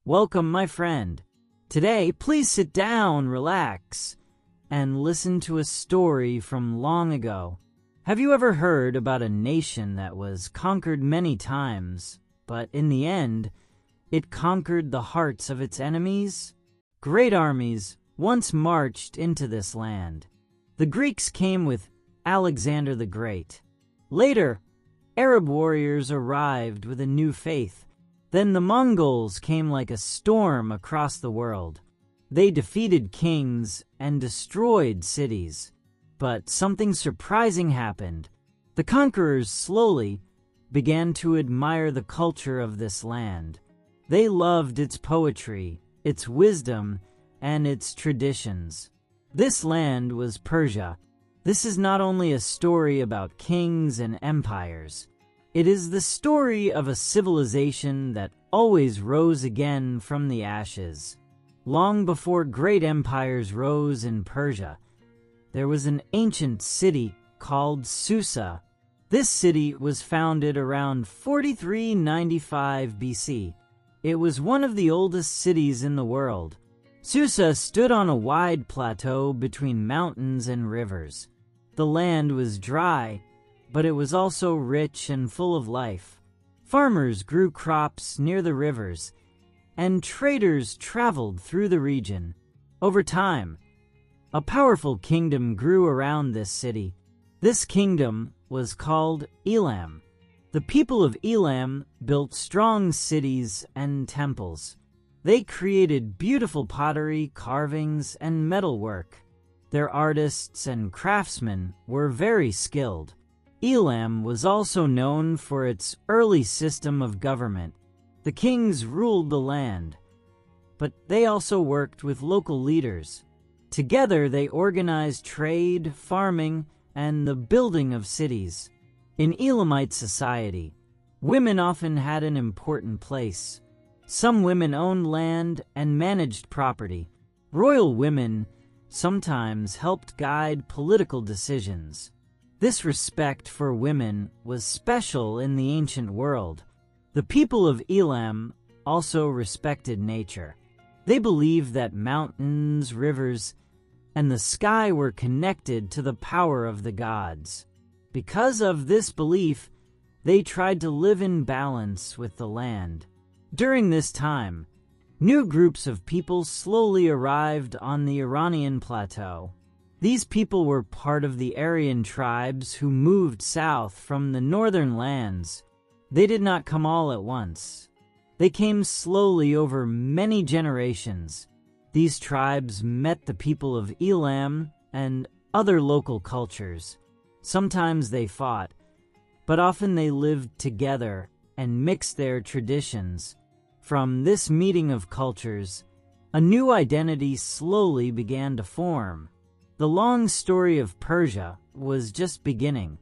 Welcome, my friend. Today, please sit down, relax, and listen to a story from long ago. Have you ever heard about a nation that was conquered many times, but in the end, it conquered the hearts of its enemies? Great armies once marched into this land. The Greeks came with Alexander the Great. Later, Arab warriors arrived with a new faith. Then the Mongols came like a storm across the world. They defeated kings and destroyed cities. But something surprising happened. The conquerors slowly began to admire the culture of this land. They loved its poetry, its wisdom, and its traditions. This land was Persia. This is not only a story about kings and empires. It is the story of a civilization that always rose again from the ashes. Long before great empires rose in Persia, there was an ancient city called Susa. This city was founded around 4395 BC. It was one of the oldest cities in the world. Susa stood on a wide plateau between mountains and rivers. The land was dry, but it was also rich and full of life. Farmers grew crops near the rivers, and traders traveled through the region. Over time, a powerful kingdom grew around this city. This kingdom was called Elam. The people of Elam built strong cities and temples. They created beautiful pottery, carvings, and metalwork. Their artists and craftsmen were very skilled. Elam was also known for its early system of government. The kings ruled the land, but they also worked with local leaders. Together they organized trade, farming, and the building of cities. In Elamite society, women often had an important place. Some women owned land and managed property. Royal women sometimes helped guide political decisions. This respect for women was special in the ancient world. The people of Elam also respected nature. They believed that mountains, rivers, and the sky were connected to the power of the gods. Because of this belief, they tried to live in balance with the land. During this time, new groups of people slowly arrived on the Iranian plateau. These people were part of the Aryan tribes who moved south from the northern lands. They did not come all at once. They came slowly over many generations. These tribes met the people of Elam and other local cultures. Sometimes they fought, but often they lived together and mixed their traditions. From this meeting of cultures, a new identity slowly began to form. The long story of Persia was just beginning.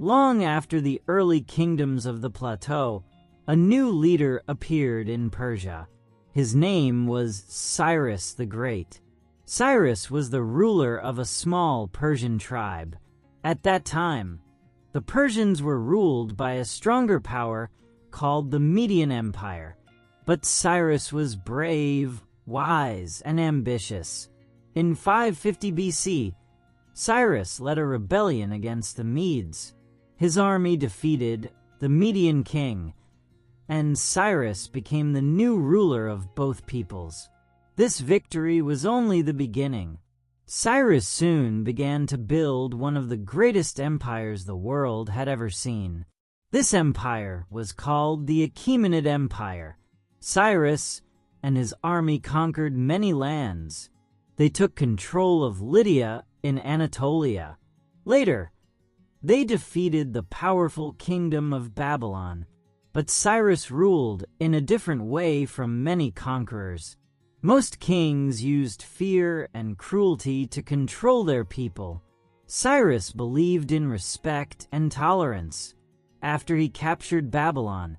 Long after the early kingdoms of the plateau, a new leader appeared in Persia. His name was Cyrus the Great. Cyrus was the ruler of a small Persian tribe. At that time, the Persians were ruled by a stronger power called the Median Empire. But Cyrus was brave, wise, and ambitious. In 550 BC, Cyrus led a rebellion against the Medes. His army defeated the Median king, and Cyrus became the new ruler of both peoples. This victory was only the beginning. Cyrus soon began to build one of the greatest empires the world had ever seen. This empire was called the Achaemenid Empire. Cyrus and his army conquered many lands. They took control of Lydia in Anatolia. Later, they defeated the powerful kingdom of Babylon. But Cyrus ruled in a different way from many conquerors. Most kings used fear and cruelty to control their people. Cyrus believed in respect and tolerance. After he captured Babylon,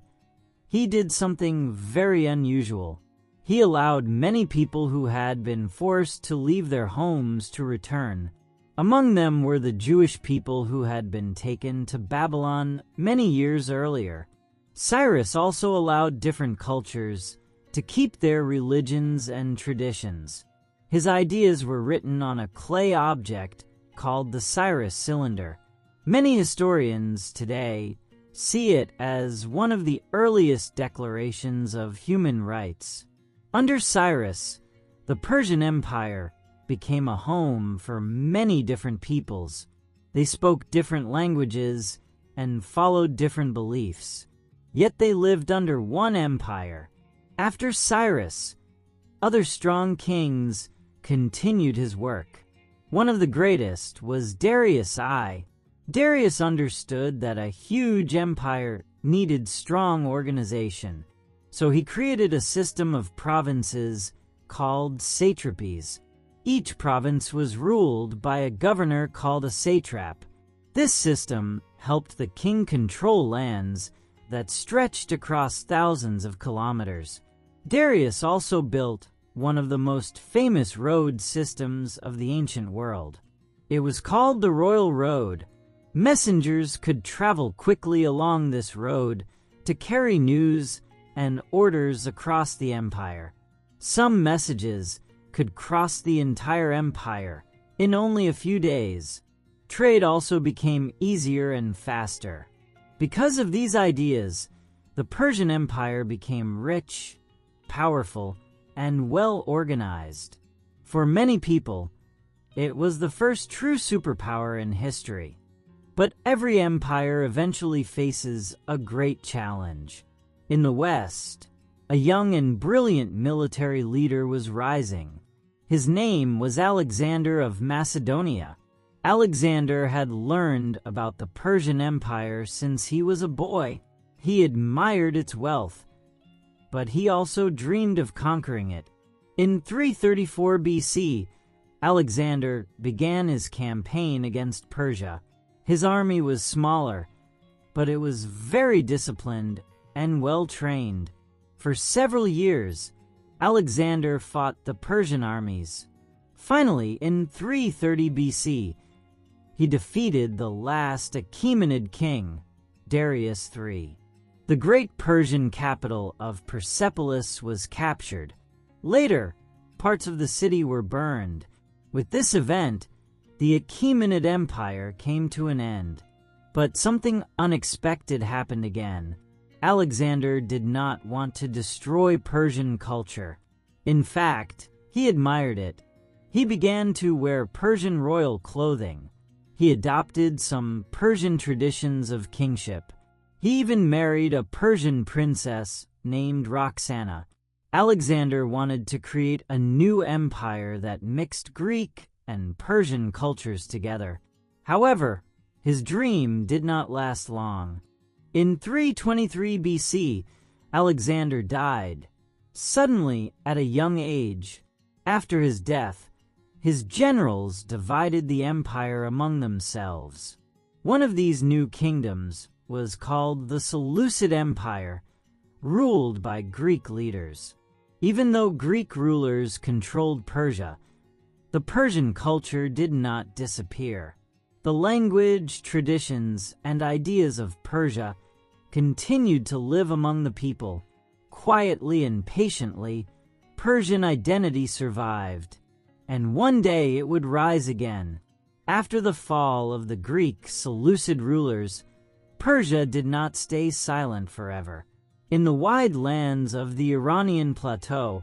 he did something very unusual. He allowed many people who had been forced to leave their homes to return. Among them were the Jewish people who had been taken to Babylon many years earlier. Cyrus also allowed different cultures to keep their religions and traditions. His ideas were written on a clay object called the Cyrus cylinder. Many historians today see it as one of the earliest declarations of human rights. Under Cyrus, the Persian Empire became a home for many different peoples. They spoke different languages and followed different beliefs. Yet they lived under one empire. After Cyrus, other strong kings continued his work. One of the greatest was Darius I. Darius understood that a huge empire needed strong organization, so he created a system of provinces called satrapies. Each province was ruled by a governor called a satrap. This system helped the king control lands that stretched across thousands of kilometers. Darius also built one of the most famous road systems of the ancient world. It was called the Royal Road. Messengers could travel quickly along this road to carry news and orders across the empire. Some messages could cross the entire empire in only a few days. Trade also became easier and faster. Because of these ideas, the Persian Empire became rich, powerful, and well organized. For many people, it was the first true superpower in history. But every empire eventually faces a great challenge. In the West, a young and brilliant military leader was rising. His name was Alexander of Macedonia. Alexander had learned about the Persian Empire since he was a boy. He admired its wealth, but he also dreamed of conquering it. In 334 BC, Alexander began his campaign against Persia. His army was smaller, but it was very disciplined and well-trained. For several years, Alexander fought the Persian armies. Finally, in 330 BC, he defeated the last Achaemenid king, Darius III. The great Persian capital of Persepolis was captured. Later, parts of the city were burned. With this event, the Achaemenid Empire came to an end. But something unexpected happened again. Alexander did not want to destroy Persian culture. In fact, he admired it. He began to wear Persian royal clothing. He adopted some Persian traditions of kingship. He even married a Persian princess named Roxana. Alexander wanted to create a new empire that mixed Greek and Persian cultures together. However, his dream did not last long. In 323 BC, Alexander died, suddenly at a young age. After his death, his generals divided the empire among themselves. One of these new kingdoms was called the Seleucid Empire, ruled by Greek leaders. Even though Greek rulers controlled Persia, the Persian culture did not disappear. The language, traditions, and ideas of Persia continued to live among the people. Quietly and patiently, Persian identity survived, and one day it would rise again. After the fall of the Greek Seleucid rulers, Persia did not stay silent forever. In the wide lands of the Iranian plateau,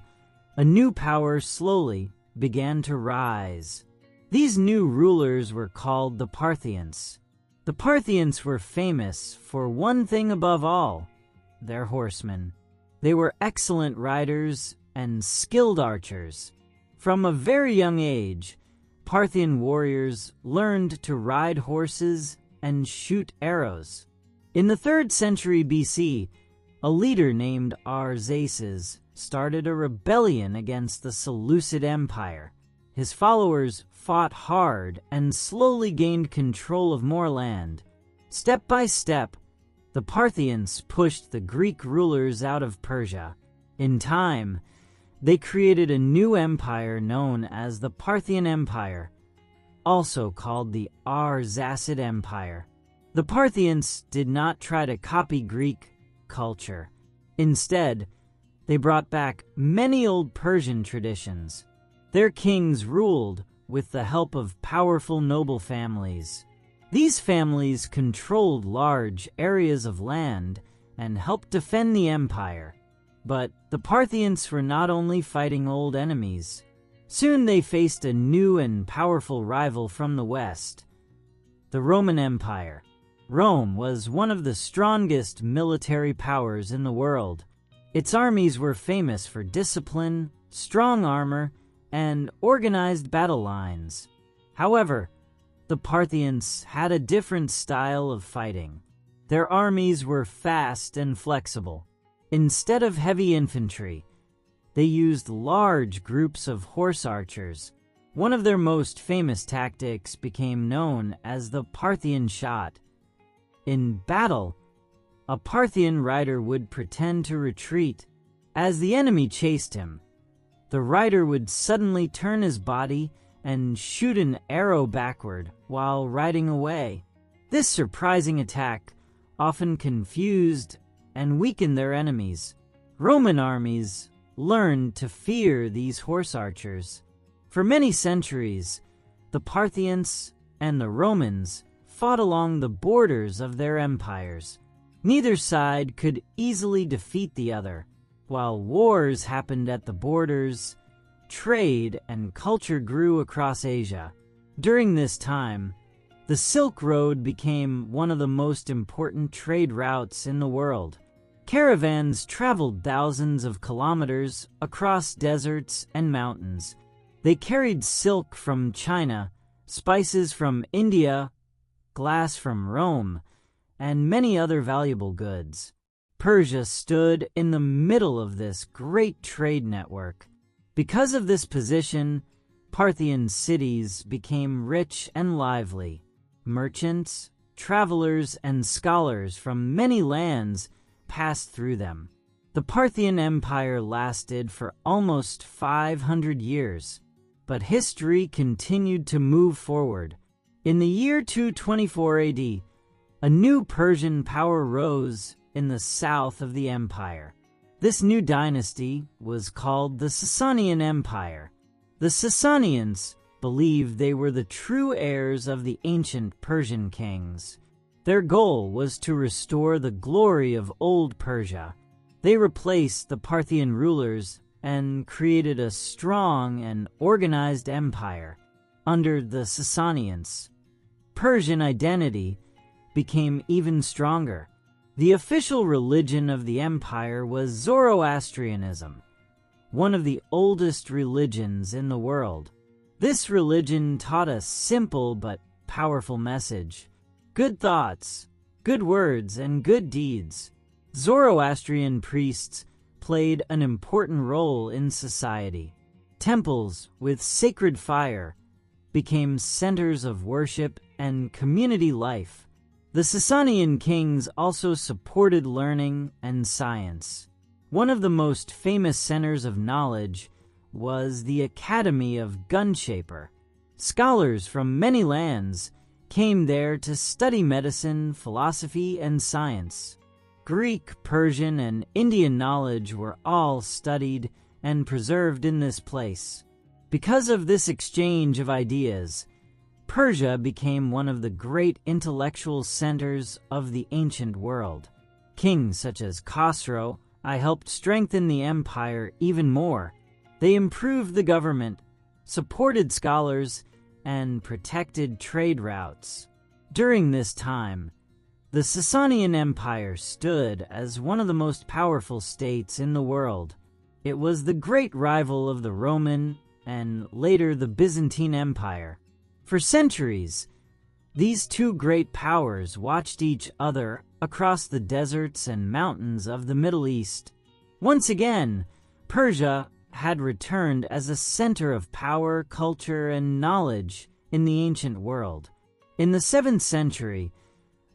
a new power slowly began to rise. These new rulers were called the Parthians. The Parthians were famous for one thing above all: their horsemen. They were excellent riders and skilled archers. From a very young age, Parthian warriors learned to ride horses and shoot arrows. In the 3rd century BC, a leader named Arsaces started a rebellion against the Seleucid Empire. His followers fought hard and slowly gained control of more land. Step by step, the Parthians pushed the Greek rulers out of Persia. In time, they created a new empire known as the Parthian Empire, also called the Arsacid Empire. The Parthians did not try to copy Greek culture. Instead, They brought back many old Persian traditions. Their kings ruled with the help of powerful noble families. These families controlled large areas of land and helped defend the empire. But the Parthians were not only fighting old enemies. Soon they faced a new and powerful rival from the west, the Roman Empire. Rome was one of the strongest military powers in the world. Its armies were famous for discipline, strong armor, and organized battle lines. However, the Parthians had a different style of fighting. Their armies were fast and flexible. Instead of heavy infantry, they used large groups of horse archers. One of their most famous tactics became known as the Parthian shot. In battle, a Parthian rider would pretend to retreat. As the enemy chased him, the rider would suddenly turn his body and shoot an arrow backward while riding away. This surprising attack often confused and weakened their enemies. Roman armies learned to fear these horse archers. For many centuries, the Parthians and the Romans fought along the borders of their empires. Neither side could easily defeat the other. While wars happened at the borders, trade and culture grew across Asia. During this time, the Silk Road became one of the most important trade routes in the world. Caravans traveled thousands of kilometers across deserts and mountains. They carried silk from China, spices from India, glass from Rome, and many other valuable goods. Persia stood in the middle of this great trade network. Because of this position, Parthian cities became rich and lively. Merchants, travelers, and scholars from many lands passed through them. The Parthian Empire lasted for almost 500 years, but history continued to move forward. In the year 224 AD, a new Persian power rose in the south of the empire. This new dynasty was called the Sasanian Empire. The Sasanians believed they were the true heirs of the ancient Persian kings. Their goal was to restore the glory of old Persia. They replaced the Parthian rulers and created a strong and organized empire. Under the Sasanians, Persian identity became even stronger. The official religion of the empire was Zoroastrianism, one of the oldest religions in the world. This religion taught a simple but powerful message: good thoughts, good words, and good deeds. Zoroastrian priests played an important role in society. Temples with sacred fire became centers of worship and community life. The Sasanian kings also supported learning and science. One of the most famous centers of knowledge was the Academy of Gunshaper. Scholars from many lands came there to study medicine, philosophy, and science. Greek, Persian, and Indian knowledge were all studied and preserved in this place. Because of this exchange of ideas, Persia became one of the great intellectual centers of the ancient world. Kings such as Khosrow helped strengthen the empire even more. They improved the government, supported scholars, and protected trade routes. During this time, the Sasanian Empire stood as one of the most powerful states in the world. It was the great rival of the Roman and later the Byzantine Empire. For centuries, these two great powers watched each other across the deserts and mountains of the Middle East. Once again, Persia had returned as a center of power, culture, and knowledge in the ancient world. In the 7th century,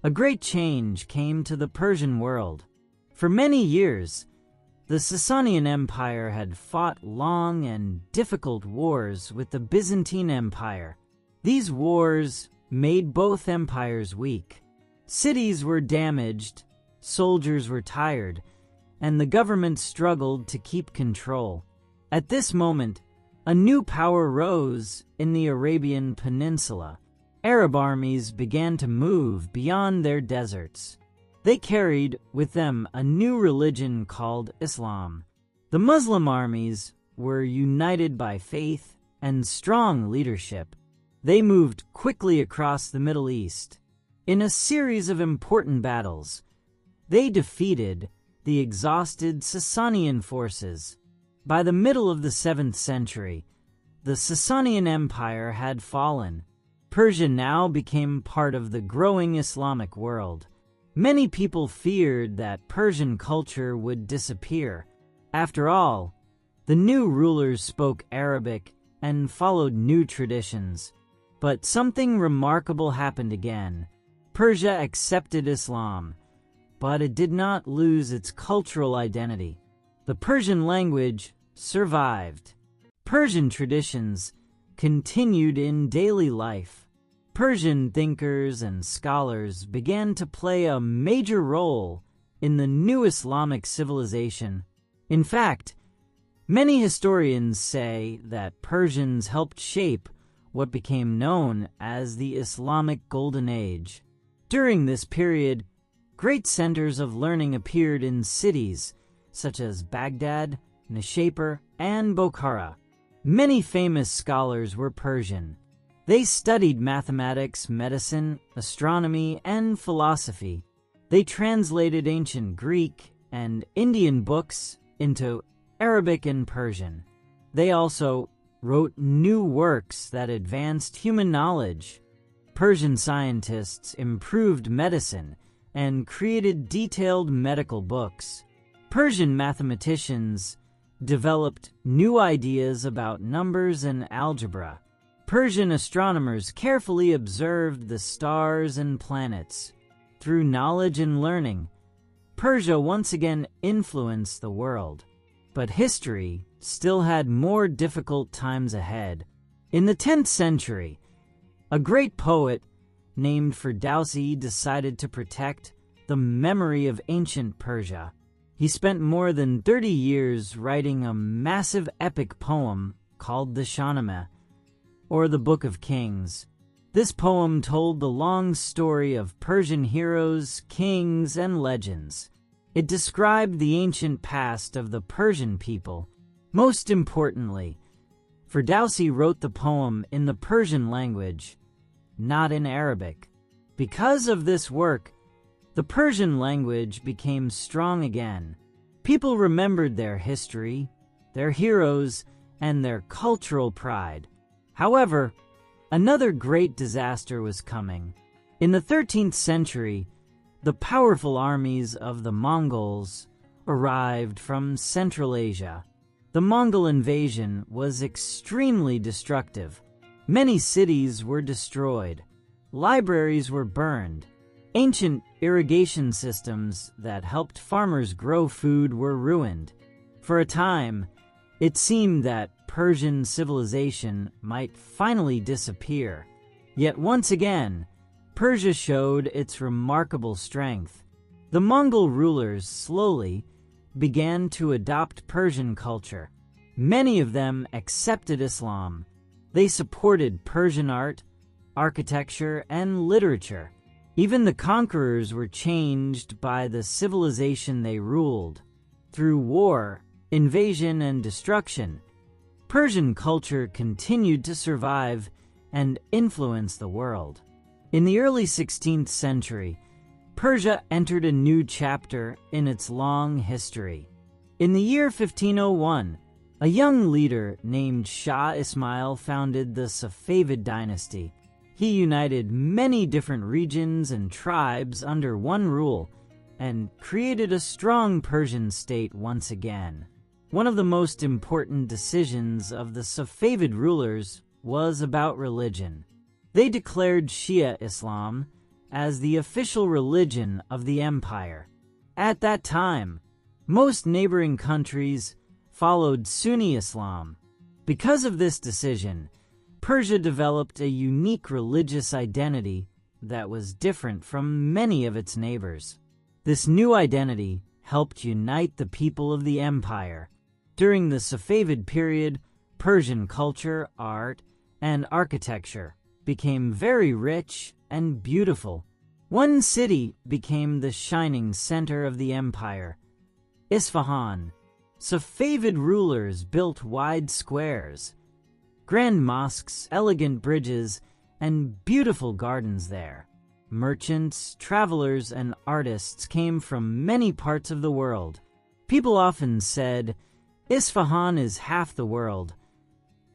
a great change came to the Persian world. For many years, the Sasanian Empire had fought long and difficult wars with the Byzantine Empire. These wars made both empires weak. Cities were damaged, soldiers were tired, and the government struggled to keep control. At this moment, a new power rose in the Arabian Peninsula. Arab armies began to move beyond their deserts. They carried with them a new religion called Islam. The Muslim armies were united by faith and strong leadership. They moved quickly across the Middle East. In a series of important battles, they defeated the exhausted Sasanian forces. By the middle of the 7th century, the Sasanian Empire had fallen. Persia now became part of the growing Islamic world. Many people feared that Persian culture would disappear. After all, the new rulers spoke Arabic and followed new traditions. But something remarkable happened again. Persia accepted Islam, but it did not lose its cultural identity. The Persian language survived. Persian traditions continued in daily life. Persian thinkers and scholars began to play a major role in the new Islamic civilization. In fact, many historians say that Persians helped shape what became known as the Islamic Golden Age. During this period, great centers of learning appeared in cities such as Baghdad, Nishapur, and Bokhara. Many famous scholars were Persian. They studied mathematics, medicine, astronomy, and philosophy. They translated ancient Greek and Indian books into Arabic and Persian. They also wrote new works that advanced human knowledge. Persian scientists improved medicine and created detailed medical books. Persian mathematicians developed new ideas about numbers and algebra. Persian astronomers carefully observed the stars and planets. Through knowledge and learning, Persia once again influenced the world. But history still had more difficult times ahead. In the 10th century, a great poet named Ferdowsi decided to protect the memory of ancient Persia. He spent more than 30 years writing a massive epic poem called the Shahnameh, or the Book of Kings. This poem told the long story of Persian heroes, kings, and legends. It described the ancient past of the Persian people. Most importantly, Ferdowsi wrote the poem in the Persian language, not in Arabic. Because of this work, the Persian language became strong again. People remembered their history, their heroes, and their cultural pride. However, another great disaster was coming. In the 13th century, the powerful armies of the Mongols arrived from Central Asia. The Mongol invasion was extremely destructive. Many cities were destroyed. Libraries were burned. Ancient irrigation systems that helped farmers grow food were ruined. For a time, it seemed that Persian civilization might finally disappear. Yet once again, Persia showed its remarkable strength. The Mongol rulers slowly began to adopt Persian culture. Many of them accepted Islam. They supported Persian art, architecture, and literature. Even the conquerors were changed by the civilization they ruled. Through war, invasion, and destruction, Persian culture continued to survive and influence the world. In the early 16th century, Persia entered a new chapter in its long history. In the year 1501, a young leader named Shah Ismail founded the Safavid dynasty. He united many different regions and tribes under one rule and created a strong Persian state once again. One of the most important decisions of the Safavid rulers was about religion. They declared Shia Islam as the official religion of the empire. At that time, most neighboring countries followed Sunni Islam. Because of this decision, Persia developed a unique religious identity that was different from many of its neighbors. This new identity helped unite the people of the empire. During the Safavid period, Persian culture, art, and architecture became very rich and beautiful. One city became the shining center of the empire, Isfahan. Safavid rulers built wide squares, grand mosques, elegant bridges, and beautiful gardens there. Merchants, travelers, and artists came from many parts of the world. People often said, Isfahan is half the world,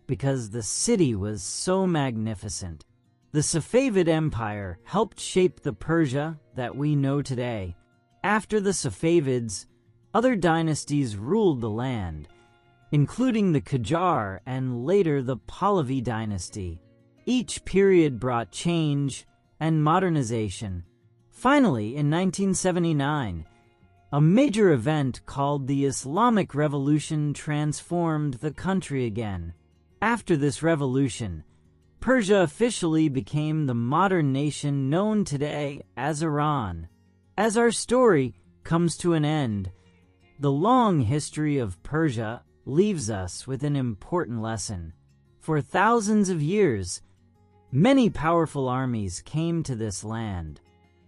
because the city was so magnificent. The Safavid Empire helped shape the Persia that we know today. After the Safavids, other dynasties ruled the land, including the Qajar and later the Pahlavi dynasty. Each period brought change and modernization. Finally, in 1979, a major event called the Islamic Revolution transformed the country again. After this revolution, Persia officially became the modern nation known today as Iran. As our story comes to an end, the long history of Persia leaves us with an important lesson. For thousands of years, many powerful armies came to this land.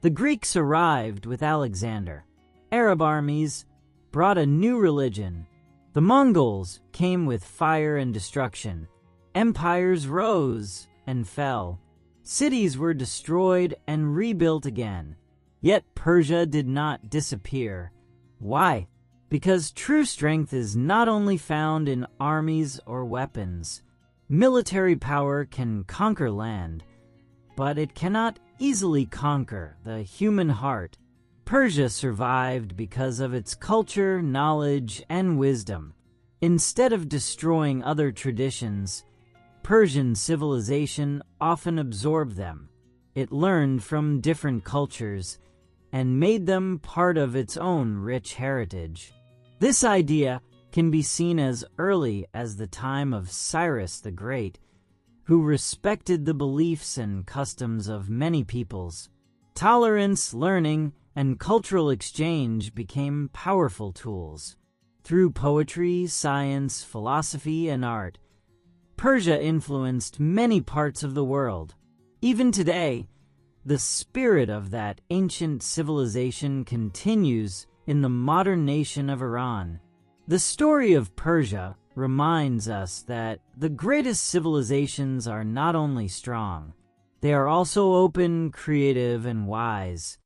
The Greeks arrived with Alexander. Arab armies brought a new religion. The Mongols came with fire and destruction. Empires rose and fell. Cities were destroyed and rebuilt again. Yet Persia did not disappear. Why? Because true strength is not only found in armies or weapons. Military power can conquer land, but it cannot easily conquer the human heart. Persia survived because of its culture, knowledge, and wisdom. Instead of destroying other traditions, Persian civilization often absorbed them. It learned from different cultures and made them part of its own rich heritage. This idea can be seen as early as the time of Cyrus the Great, who respected the beliefs and customs of many peoples. Tolerance, learning, and cultural exchange became powerful tools. Through poetry, science, philosophy, and art, Persia influenced many parts of the world. Even today, the spirit of that ancient civilization continues in the modern nation of Iran. The story of Persia reminds us that the greatest civilizations are not only strong, they are also open, creative, and wise.